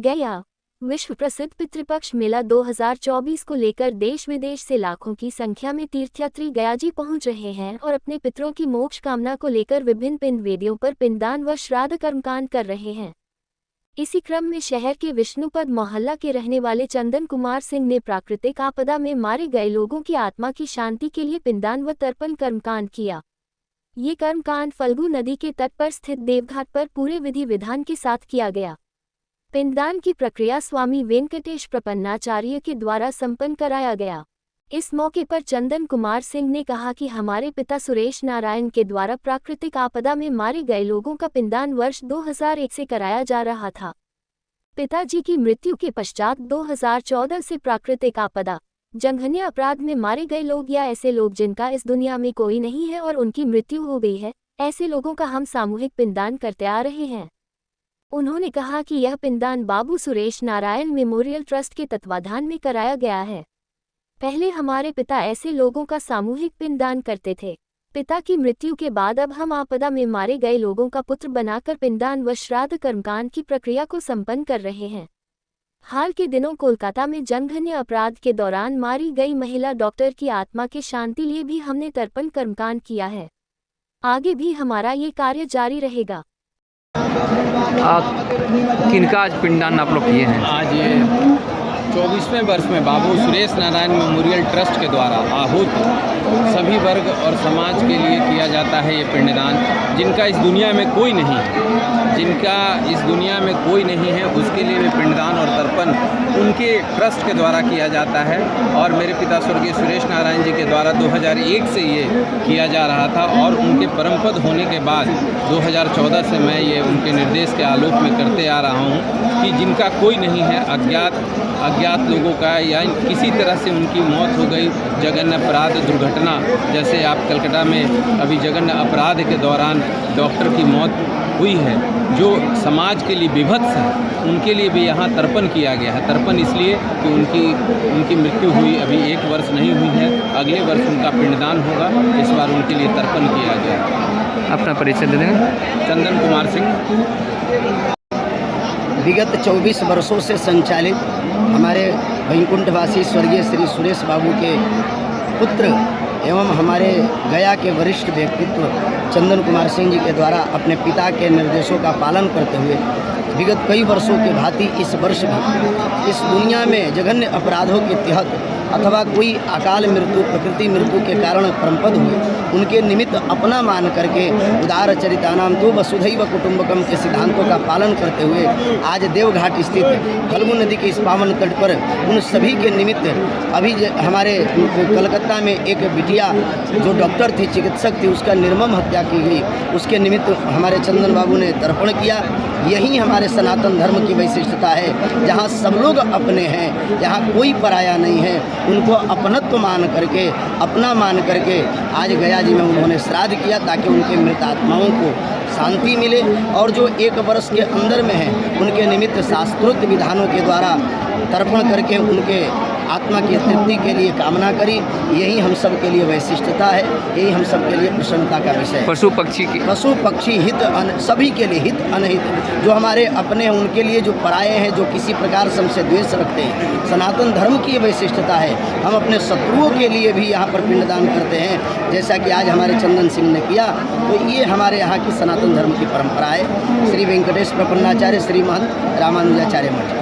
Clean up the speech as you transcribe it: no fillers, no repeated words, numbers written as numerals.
गया। विश्व प्रसिद्ध पितृपक्ष मेला 2024 को लेकर देश विदेश से लाखों की संख्या में तीर्थयात्री गयाजी पहुंच रहे हैं और अपने पितरों की मोक्ष कामना को लेकर विभिन्न पिंड वेदियों पर पिंडदान व श्राद्ध कर्मकांड कर रहे हैं। इसी क्रम में शहर के विष्णुपद मोहल्ला के रहने वाले चंदन कुमार सिंह ने प्राकृतिक आपदा में मारे गए लोगों की आत्मा की शांति के लिए पिंडदान व तर्पण कर्मकांड किया। ये कर्मकांड फल्गु नदी के तट पर स्थित देवघाट पर पूरे विधि विधान के साथ किया गया। पिंडदान की प्रक्रिया स्वामी वेंकटेश प्रपन्नाचार्य के द्वारा संपन्न कराया गया। इस मौके पर चंदन कुमार सिंह ने कहा कि हमारे पिता सुरेश नारायण के द्वारा प्राकृतिक आपदा में मारे गए लोगों का पिंडदान वर्ष 2001 से कराया जा रहा था। पिताजी की मृत्यु के पश्चात 2014 से प्राकृतिक आपदा, जघन्य अपराध में मारे गए लोग या ऐसे लोग जिनका इस दुनिया में कोई नहीं है और उनकी मृत्यु हो गई है, ऐसे लोगों का हम सामूहिक पिंडदान करते आ रहे हैं। उन्होंने कहा कि यह पिंडदान बाबू सुरेश नारायण मेमोरियल ट्रस्ट के तत्वाधान में कराया गया है। पहले हमारे पिता ऐसे लोगों का सामूहिक पिंडदान करते थे। पिता की मृत्यु के बाद अब हम आपदा में मारे गए लोगों का पुत्र बनाकर पिंडदान व श्राद्ध कर्मकांड की प्रक्रिया को संपन्न कर रहे हैं। हाल के दिनों कोलकाता में जघन्य अपराध के दौरान मारी गई महिला डॉक्टर की आत्मा के शांति लिए भी हमने तर्पण कर्मकांड किया है। आगे भी हमारा ये कार्य जारी रहेगा। किनका आज पिंडदान आप लोग किए हैं? आज ये 24वें वर्ष में बाबू सुरेश नारायण मेमोरियल ट्रस्ट के द्वारा आहूत सभी वर्ग और समाज के लिए किया जाता है ये पिंडदान। जिनका इस दुनिया में कोई नहीं है, जिनका इस दुनिया में कोई नहीं है, उसके लिए भी पिंडदान और तर्पण उनके ट्रस्ट के द्वारा किया जाता है। और मेरे पिता स्वर्गीय सुरेश नारायण जी के द्वारा 2001 से ये किया जा रहा था और उनके परमपद होने के बाद 2014 से मैं ये उनके निर्देश के आलोक में करते आ रहा हूँ कि जिनका कोई नहीं है, अज्ञात लोगों का या किसी तरह से उनकी मौत हो गई, जघन्य अपराध दुर्घटना, जैसे आप कलकत्ता में अभी जघन्य अपराध के दौरान डॉक्टर की मौत हुई है, जो समाज के लिए विभत्स है, उनके लिए भी यहाँ तर्पण किया गया है। तर्पण इसलिए कि उनकी मृत्यु हुई अभी 1 वर्ष नहीं हुई है, अगले वर्ष उनका पिंडदान होगा। इस बार उनके लिए तर्पण किया गया है। अपना परिचय दे देंगे? चंदन कुमार सिंह। विगत 24 वर्षों से संचालित हमारे वैकुंठवासी स्वर्गीय श्री सुरेश बाबू के पुत्र एवं हमारे गया के वरिष्ठ व्यक्तित्व चंदन कुमार सिंह जी के द्वारा अपने पिता के निर्देशों का पालन करते हुए विगत कई वर्षों के भांति इस वर्ष भी इस दुनिया में जघन्य अपराधों के तहत अथवा कोई अकाल मृत्यु, प्रकृति मृत्यु के कारण परमपद हुए, उनके निमित्त अपना मान करके उदार चरितानाम तो वसुधैव कुटुंबकम के सिद्धांतों का पालन करते हुए आज देवघाट स्थित फल्गु नदी के इस पावन तट पर उन सभी के निमित्त अभी हमारे कलकत्ता में एक बिटिया जो डॉक्टर थी, चिकित्सक थी, उसका निर्मम हत्या की गई, उसके निमित्त हमारे चंदन बाबू ने तर्पण किया। यही हमारे सनातन धर्म की वैशिष्टता है, जहाँ सब लोग अपने हैं, जहाँ कोई पराया नहीं है, उनको अपनत्व मान करके, अपना मान करके आज गया जी में उन्होंने श्राद्ध किया ताकि उनके मृत आत्माओं को शांति मिले। और जो 1 वर्ष के अंदर में हैं, उनके निमित्त शास्त्रोक्त विधानों के द्वारा तर्पण करके उनके आत्मा की तृप्ति के लिए कामना करी। यही हम सब के लिए वैशिष्टता है, यही हम सब के लिए प्रसन्नता का विषय है। पशु पक्षी हित सभी के लिए हित अनहित, जो हमारे अपने हैं उनके लिए, जो पराये हैं, जो किसी प्रकार से हमसे द्वेष रखते हैं, सनातन धर्म की वैशिष्टता है। हम अपने शत्रुओं के लिए भी यहाँ पर पिंडदान करते हैं, जैसा कि आज हमारे चंदन सिंह ने किया। तो ये हमारे यहाँ की सनातन धर्म की परंपरा है। श्री वेंकटेश प्रपन्नाचार्य श्री महंत रामानुजाचार्य मठ।